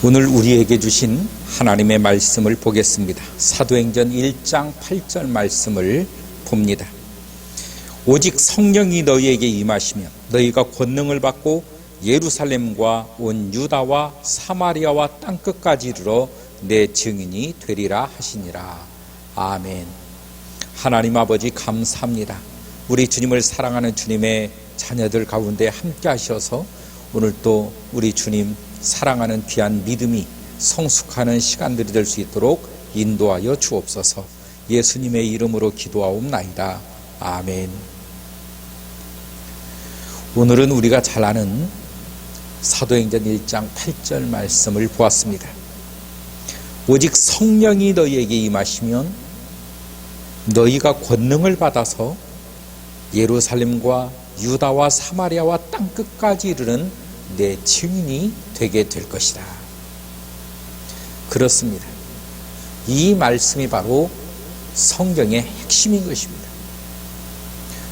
오늘 우리에게 주신 하나님의 말씀을 보겠습니다. 사도행전 1장 8절 말씀을 봅니다. 오직 성령이 너희에게 임하시면 너희가 권능을 받고 예루살렘과 온 유다와 사마리아와 땅끝까지 이르러 내 증인이 되리라 하시니라. 아멘. 하나님 아버지 감사합니다. 우리 주님을 사랑하는 주님의 자녀들 가운데 함께 하셔서 오늘 또 우리 주님 사랑하는 귀한 믿음이 성숙하는 시간들이 될 수 있도록 인도하여 주옵소서. 예수님의 이름으로 기도하옵나이다. 아멘. 오늘은 우리가 잘 아는 사도행전 1장 8절 말씀을 보았습니다. 오직 성령이 너희에게 임하시면 너희가 권능을 받아서 예루살렘과 유다와 사마리아와 땅끝까지 이르는 내 증인이 되게 될 것이다. 그렇습니다. 이 말씀이 바로 성경의 핵심인 것입니다.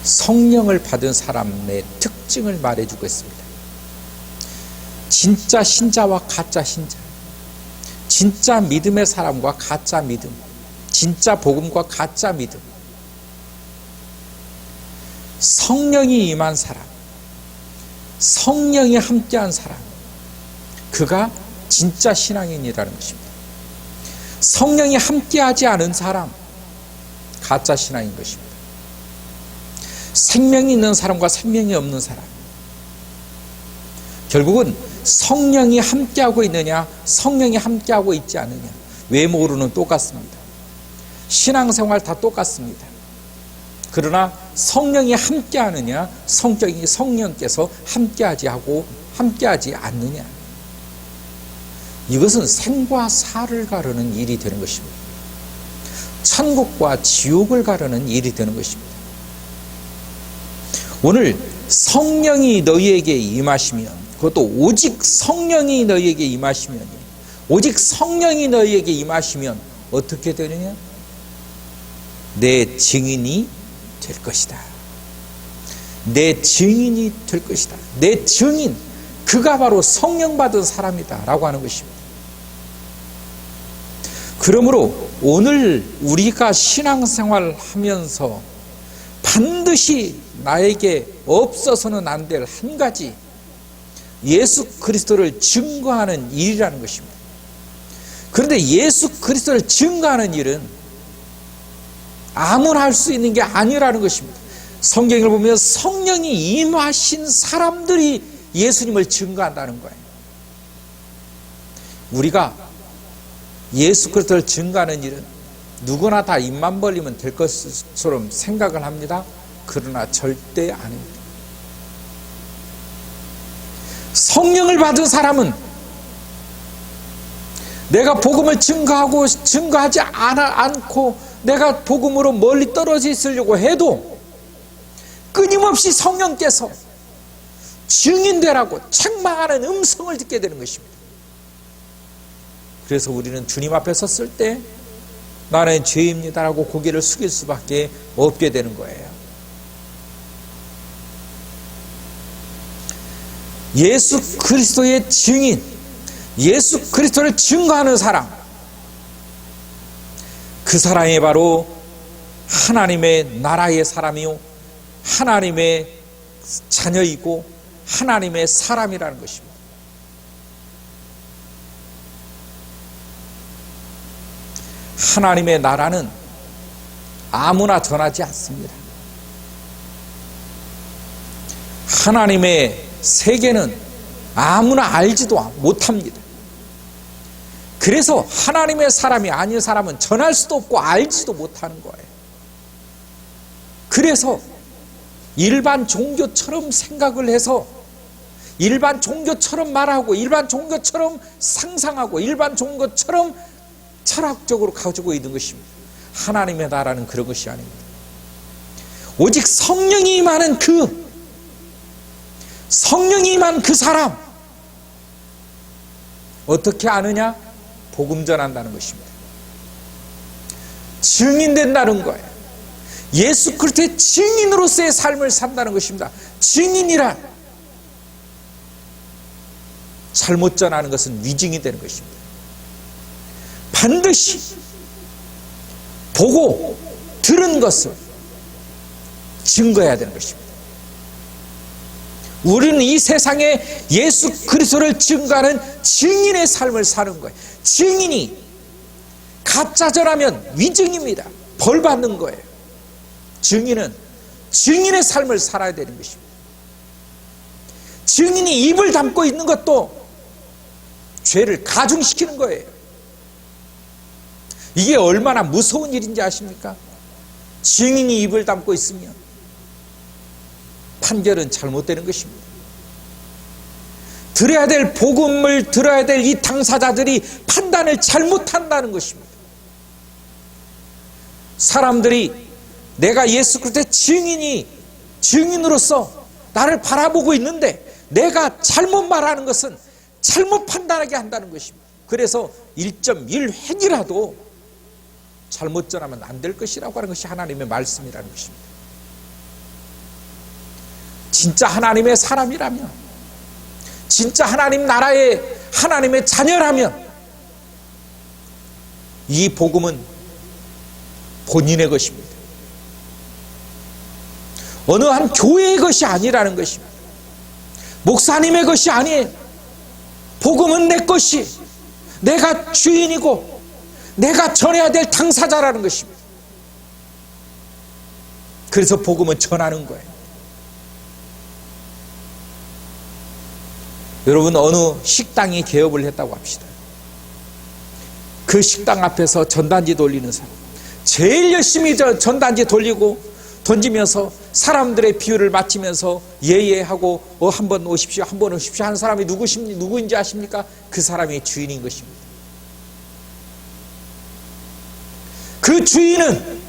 성령을 받은 사람의 특징을 말해주고 있습니다. 진짜 신자와 가짜 신자, 진짜 믿음의 사람과 가짜 믿음, 진짜 복음과 가짜 믿음, 성령이 임한 사람, 성령이 함께한 사람, 그가 진짜 신앙인이라는 것입니다. 성령이 함께하지 않은 사람, 가짜 신앙인 것입니다. 생명이 있는 사람과 생명이 없는 사람, 결국은 성령이 함께하고 있느냐, 성령이 함께하고 있지 않느냐, 외모로는 똑같습니다. 신앙생활 다 똑같습니다. 그러나 성령이 함께하느냐, 성령께서 함께하지 않느냐, 이것은 생과 사를 가르는 일이 되는 것입니다. 천국과 지옥을 가르는 일이 되는 것입니다. 오늘 성령이 너희에게 임하시면, 그것도 오직 성령이 너희에게 임하시면, 오직 성령이 너희에게 임하시면 어떻게 되느냐? 내 증인이 될 것이다. 내 증인이 될 것이다. 내 증인, 그가 바로 성령 받은 사람이다 라고 하는 것입니다. 그러므로 오늘 우리가 신앙생활 하면서 반드시 나에게 없어서는 안 될 한 가지, 예수 그리스도를 증거하는 일이라는 것입니다. 그런데 예수 그리스도를 증거하는 일은 아무나 할 수 있는 게 아니라는 것입니다. 성경을 보면 성령이 임하신 사람들이 예수님을 증거한다는 거예요. 우리가 예수 그리스도를 증거하는 일은 누구나 다 입만 벌리면 될 것처럼 생각을 합니다. 그러나 절대 아닙니다. 성령을 받은 사람은 내가 복음을 증거하지 않고 내가 복음으로 멀리 떨어져 있으려고 해도 끊임없이 성령께서 증인되라고 책망하는 음성을 듣게 되는 것입니다. 그래서 우리는 주님 앞에 섰을 때 나는 죄입니다라고 고개를 숙일 수밖에 없게 되는 거예요. 예수 그리스도의 증인, 예수 그리스도를 증거하는 사람, 그 사람이 바로 하나님의 나라의 사람이요, 하나님의 자녀이고 하나님의 사람이라는 것입니다. 하나님의 나라는 아무나 전하지 않습니다. 하나님의 세계는 아무나 알지도 못합니다. 그래서 하나님의 사람이 아닌 사람은 전할 수도 없고 알지도 못하는 거예요. 그래서 일반 종교처럼 생각을 해서 일반 종교처럼 말하고 일반 종교처럼 상상하고 일반 종교처럼 철학적으로 가지고 있는 것입니다. 하나님의 나라는 그런 것이 아닙니다. 오직 성령이 임하는 성령이 임한 그 사람, 어떻게 아느냐? 복음 전한다는 것입니다. 증인된다는 거예요. 예수 그리스도의 증인으로서의 삶을 산다는 것입니다. 증인이란 잘못 전하는 것은 위증이 되는 것입니다. 반드시 보고 들은 것을 증거해야 되는 것입니다. 우리는 이 세상에 예수 그리스도를 증거하는 증인의 삶을 사는 거예요. 증인이 가짜 전하면 위증입니다. 벌 받는 거예요. 증인은 증인의 삶을 살아야 되는 것입니다. 증인이 입을 담고 있는 것도 죄를 가중시키는 거예요. 이게 얼마나 무서운 일인지 아십니까? 증인이 입을 담고 있으면 판결은 잘못되는 것입니다. 들어야 될 복음을 들어야 될 이 당사자들이 판단을 잘못한다는 것입니다. 사람들이 내가 예수 그리스도의 증인으로서 나를 바라보고 있는데 내가 잘못 말하는 것은 잘못 판단하게 한다는 것입니다. 그래서 1.1획이라도 잘못 전하면 안 될 것이라고 하는 것이 하나님의 말씀이라는 것입니다. 진짜 하나님의 사람이라면, 진짜 하나님 나라의 하나님의 자녀라면 이 복음은 본인의 것입니다. 어느 한 교회의 것이 아니라는 것입니다. 목사님의 것이 아니에요. 복음은 내 것이, 내가 주인이고 내가 전해야 될 당사자라는 것입니다. 그래서 복음은 전하는 거예요. 여러분, 어느 식당이 개업을 했다고 합시다. 그 식당 앞에서 전단지 돌리는 사람, 제일 열심히 전단지 돌리고 던지면서 사람들의 비율을 맞추면서 예예하고 한 번 오십시오, 한 번 오십시오 하는 사람이 누구인지 아십니까? 그 사람이 주인인 것입니다. 그 주인은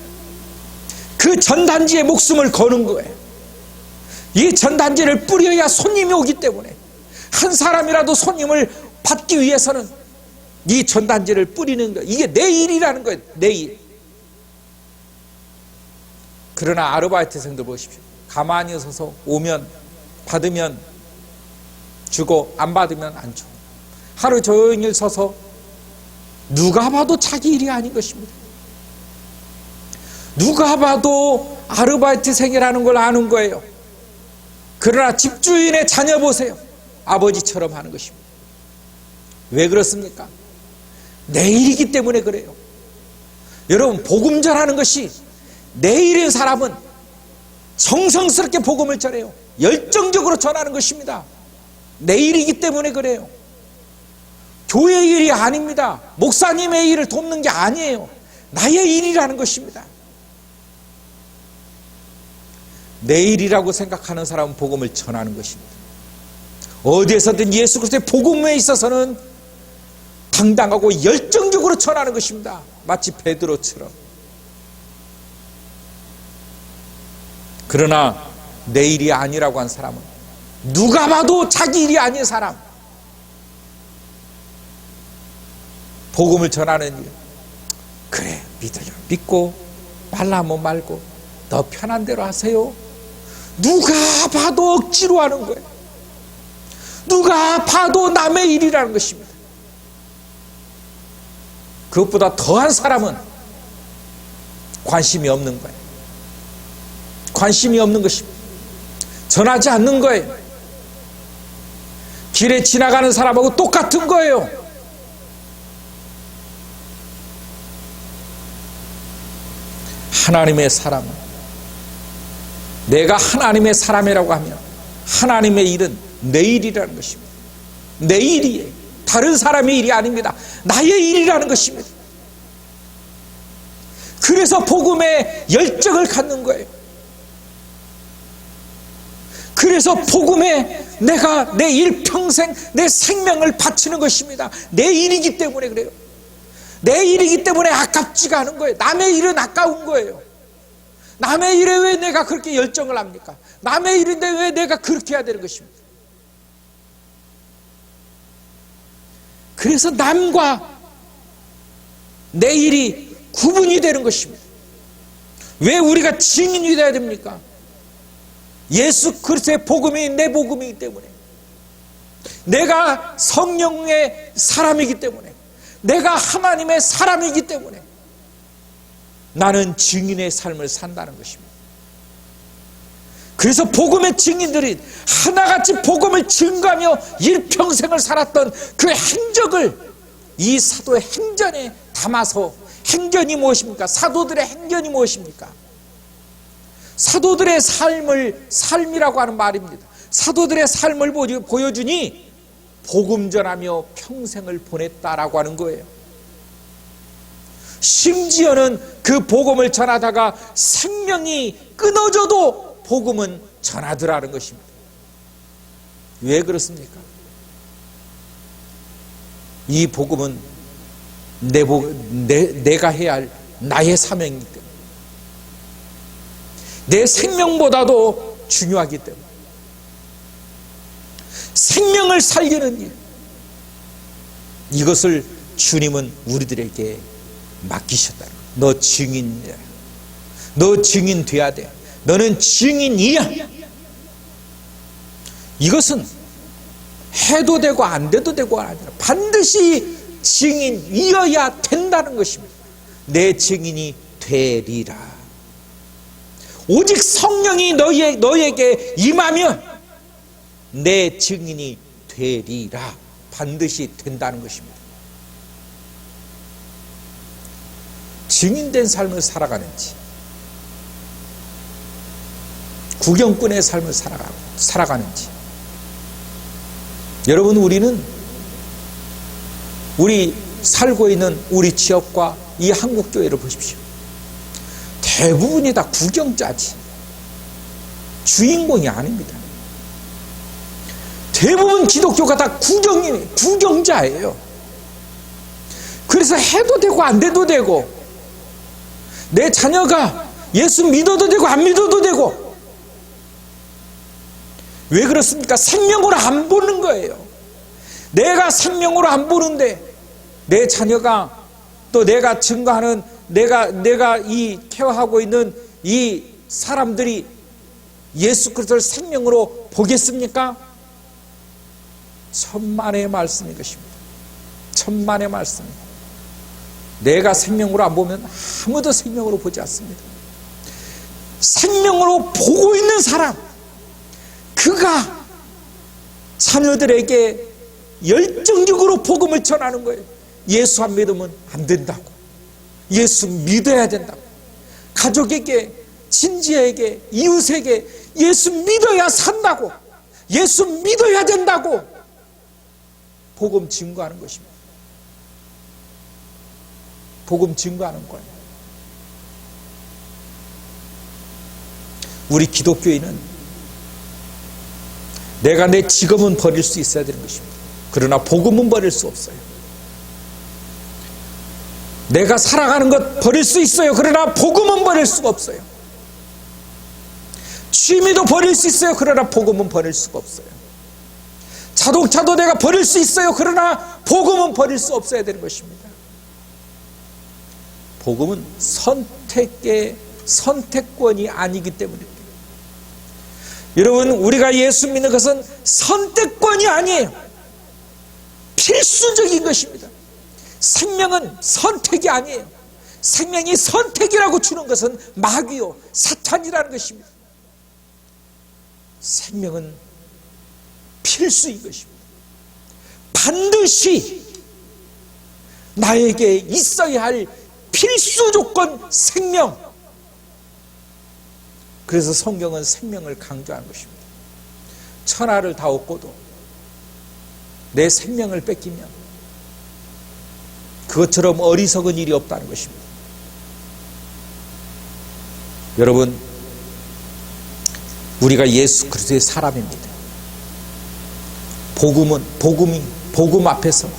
그 전단지에 목숨을 거는 거예요. 이 전단지를 뿌려야 손님이 오기 때문에 한 사람이라도 손님을 받기 위해서는 이 전단지를 뿌리는 거예요. 이게 내 일이라는 거예요. 내 일. 그러나 아르바이트생들 보십시오. 가만히 서서 오면 받으면 주고 안 받으면 안 줘. 하루 종일 서서 누가 봐도 자기 일이 아닌 것입니다. 누가 봐도 아르바이트생이라는 걸 아는 거예요. 그러나 집주인의 자녀 보세요. 아버지처럼 하는 것입니다. 왜 그렇습니까? 내 일이기 때문에 그래요. 여러분, 복음 전하는 것이 내 일인 사람은 정성스럽게 복음을 전해요. 열정적으로 전하는 것입니다. 내 일이기 때문에 그래요. 교회의 일이 아닙니다. 목사님의 일을 돕는 게 아니에요. 나의 일이라는 것입니다. 내 일이라고 생각하는 사람은 복음을 전하는 것입니다. 어디에서든 예수 그리스도의 복음에 있어서는 당당하고 열정적으로 전하는 것입니다. 마치 베드로처럼. 그러나 내 일이 아니라고 한 사람은, 누가 봐도 자기 일이 아닌 사람, 복음을 전하는 일, 그래 믿어요, 믿고 말라면 말고 너 편한 대로 하세요. 누가 봐도 억지로 하는 거예요. 누가 봐도 남의 일이라는 것입니다. 그것보다 더한 사람은 관심이 없는 거예요. 관심이 없는 것입니다. 전하지 않는 거예요. 길에 지나가는 사람하고 똑같은 거예요. 하나님의 사람은, 내가 하나님의 사람이라고 하면 하나님의 일은 내 일이라는 것입니다. 내 일이에요. 다른 사람의 일이 아닙니다. 나의 일이라는 것입니다. 그래서 복음에 열정을 갖는 거예요. 그래서 복음에 내가 내 일평생 내 생명을 바치는 것입니다. 내 일이기 때문에 그래요. 내 일이기 때문에 아깝지가 않은 거예요. 남의 일은 아까운 거예요. 남의 일에 왜 내가 그렇게 열정을 합니까? 남의 일인데 왜 내가 그렇게 해야 되는 것입니까? 그래서 남과 내 일이 구분이 되는 것입니다. 왜 우리가 증인이 되어야 됩니까? 예수 그리스도의 복음이 내 복음이기 때문에. 내가 성령의 사람이기 때문에, 내가 하나님의 사람이기 때문에 나는 증인의 삶을 산다는 것입니다. 그래서 복음의 증인들이 하나같이 복음을 증거하며 일평생을 살았던 그 행적을 이 사도의 행전에 담아서, 행전이 무엇입니까? 사도들의 행전이 무엇입니까? 사도들의 삶이라고 하는 말입니다. 사도들의 삶을 보여주니 복음 전하며 평생을 보냈다라고 하는 거예요. 심지어는 그 복음을 전하다가 생명이 끊어져도 복음은 전하더라는 것입니다. 왜 그렇습니까? 이 복음은 내가 해야 할 나의 사명이기 때문에, 내 생명보다도 중요하기 때문에, 생명을 살리는 일, 이것을 주님은 우리들에게 맡기셨다. 너 증인이야. 너 증인 돼야 돼. 너는 증인이야. 이것은 해도 되고 안 돼도 되고 아니라 반드시 증인이어야 된다는 것입니다. 내 증인이 되리라. 오직 성령이 너에게 임하면 내 증인이 되리라. 반드시 된다는 것입니다. 증인된 삶을 살아가는지, 구경꾼의 삶을 살아가는지. 여러분, 우리 살고 있는 우리 지역과 이 한국교회를 보십시오. 대부분이 다 구경자지 주인공이 아닙니다. 대부분 기독교가 다 구경자예요. 그래서 해도 되고 안 돼도 되고, 내 자녀가 예수 믿어도 되고 안 믿어도 되고. 왜 그렇습니까? 생명으로 안 보는 거예요. 내가 생명으로 안 보는데 내 자녀가, 또 내가 증거하는, 내가 이 케어하고 있는 이 사람들이 예수 그리스도를 생명으로 보겠습니까? 천만의 말씀인 것입니다. 천만의 말씀입니다. 내가 생명으로 안 보면 아무도 생명으로 보지 않습니다. 생명으로 보고 있는 사람, 그가 자녀들에게 열정적으로 복음을 전하는 거예요. 예수 안 믿으면 안 된다고, 예수 믿어야 된다고, 가족에게, 친지에게, 이웃에게 예수 믿어야 산다고, 예수 믿어야 된다고 복음 증거하는 것입니다. 복음 증거하는 거예요. 우리 기독교인은 내가 내 직업은 버릴 수 있어야 되는 것입니다. 그러나 복음은 버릴 수 없어요. 내가 살아가는 것 버릴 수 있어요. 그러나 복음은 버릴 수가 없어요. 취미도 버릴 수 있어요. 그러나 복음은 버릴 수가 없어요. 자동차도 내가 버릴 수 있어요. 그러나 복음은 버릴 수 없어야 되는 것입니다. 복음은 선택권이 아니기 때문입니다. 여러분, 우리가 예수 믿는 것은 선택권이 아니에요. 필수적인 것입니다. 생명은 선택이 아니에요. 생명이 선택이라고 주는 것은 마귀요, 사탄이라는 것입니다. 생명은 필수인 것입니다. 반드시 나에게 있어야 할 필수 조건, 생명. 그래서 성경은 생명을 강조하는 것입니다. 천하를 다 얻고도 내 생명을 뺏기면 그것처럼 어리석은 일이 없다는 것입니다. 여러분, 우리가 예수 그리스도의 사람입니다. 복음 앞에서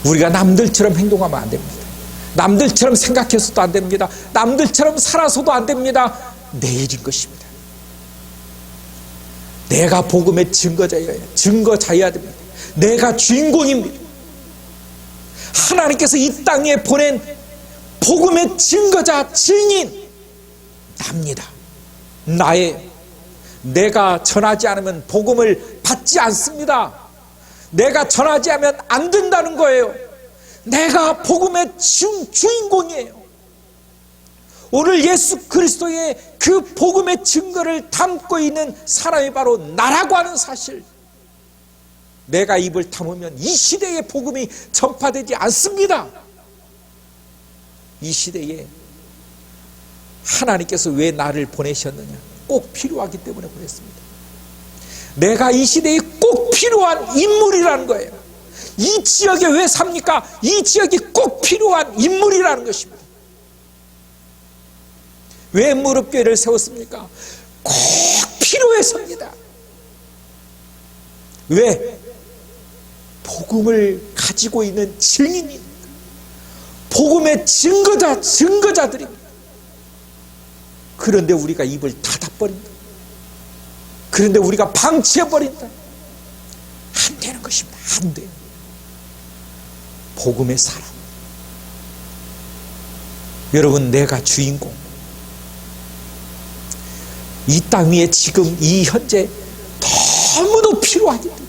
우리가 남들처럼 행동하면 안 됩니다. 남들처럼 생각해서도 안 됩니다. 남들처럼 살아서도 안 됩니다. 내일인 것입니다. 내가 복음의 증거자여야 됩니다. 내가 주인공입니다. 하나님께서 이 땅에 보낸 복음의 증거자, 증인 납니다. 내가 전하지 않으면 복음을 받지 않습니다. 내가 전하지 않으면 안 된다는 거예요. 내가 복음의 주인공이에요. 오늘 예수 그리스도의 그 복음의 증거를 담고 있는 사람이 바로 나라고 하는 사실. 내가 입을 다물면 이 시대에 복음이 전파되지 않습니다. 이 시대에 하나님께서 왜 나를 보내셨느냐? 꼭 필요하기 때문에 보냈습니다. 내가 이 시대에 꼭 필요한 인물이라는 거예요. 이 지역에 왜 삽니까? 이 지역이 꼭 필요한 인물이라는 것입니다. 왜 무릎교회를 세웠습니까? 꼭 필요해서입니다. 왜? 복음을 가지고 있는 증인이, 복음의 증거자들입니다. 그런데 우리가 입을 닫아버린다. 그런데 우리가 방치해버린다. 안 되는 것입니다. 안 돼요. 복음의 사람. 여러분, 내가 주인공. 이 땅 위에 지금 이 현재 너무도 필요하기 때문에,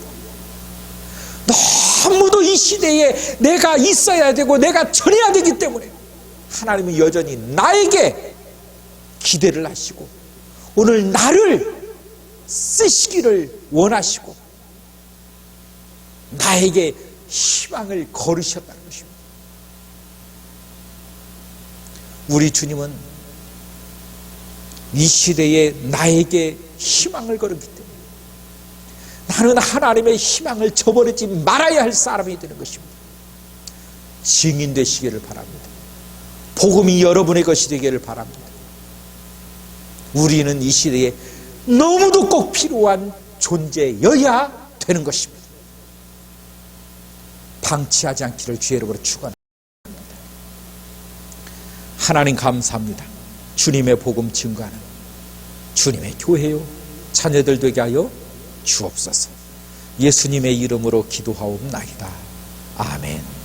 너무도 이 시대에 내가 있어야 되고 내가 전해야 되기 때문에 하나님은 여전히 나에게 기대를 하시고 오늘 나를 쓰시기를 원하시고 나에게 희망을 걸으셨다는 것입니다. 우리 주님은 이 시대에 나에게 희망을 걸었기 때문에 나는 하나님의 희망을 저버리지 말아야 할 사람이 되는 것입니다. 증인 되시기를 바랍니다. 복음이 여러분의 것이 되기를 바랍니다. 우리는 이 시대에 너무도 꼭 필요한 존재여야 되는 것입니다. 방치하지 않기를 주의 이름으로 축원합니다. 하나님 감사합니다. 주님의 복음 증거하는 주님의 교회요 자녀들 되게 하여 주옵소서. 예수님의 이름으로 기도하옵나이다. 아멘.